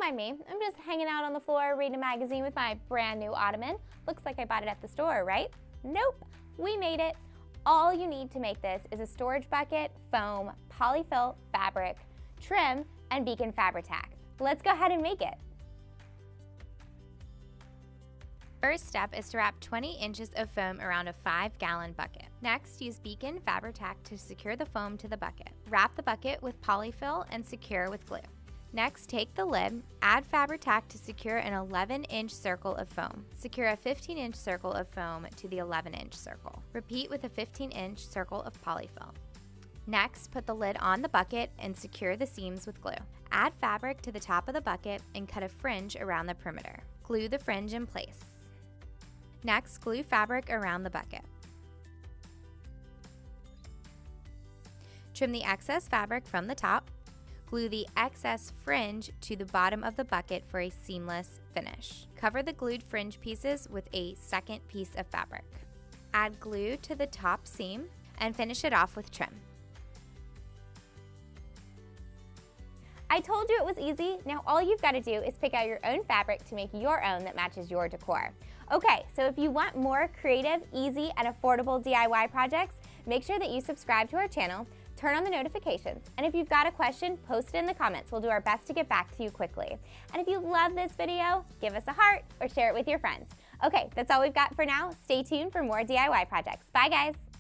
mind me, I'm just hanging out on the floor reading a magazine with my brand new Ottoman. Looks like I bought it at the store, right? Nope, we made it. All you need to make this is a storage bucket, foam, POLY-FIL fabric, trim, and beacon FABRI-TAC. Let's go ahead and make it. First step is to wrap 20 inches of foam around a 5-gallon bucket. Next, use beacon FABRI-TAC to secure the foam to the bucket. Wrap the bucket with POLY-FIL and secure with glue. Next, take the lid, add FABRI-TAC to secure an 11-inch circle of foam. Secure a 15-inch circle of foam to the 11-inch circle. Repeat with a 15-inch circle of POLY-FIL. Next, put the lid on the bucket and secure the seams with glue. Add fabric to the top of the bucket and cut a fringe around the perimeter. Glue the fringe in place. Next, glue fabric around the bucket. Trim the excess fabric from the top. Glue the excess fringe to the bottom of the bucket for a seamless finish. Cover the glued fringe pieces with a second piece of fabric. Add glue to the top seam and finish it off with trim. I told you it was easy. Now all you've got to do is pick out your own fabric to make your own that matches your decor. Okay, so if you want more creative, easy, and affordable DIY projects, make sure that you subscribe to our channel, turn on the notifications, and if you've got a question, post it in the comments. We'll do our best to get back to you quickly. And if you love this video, give us a heart or share it with your friends. Okay, that's all we've got for now. Stay tuned for more DIY projects. Bye, guys.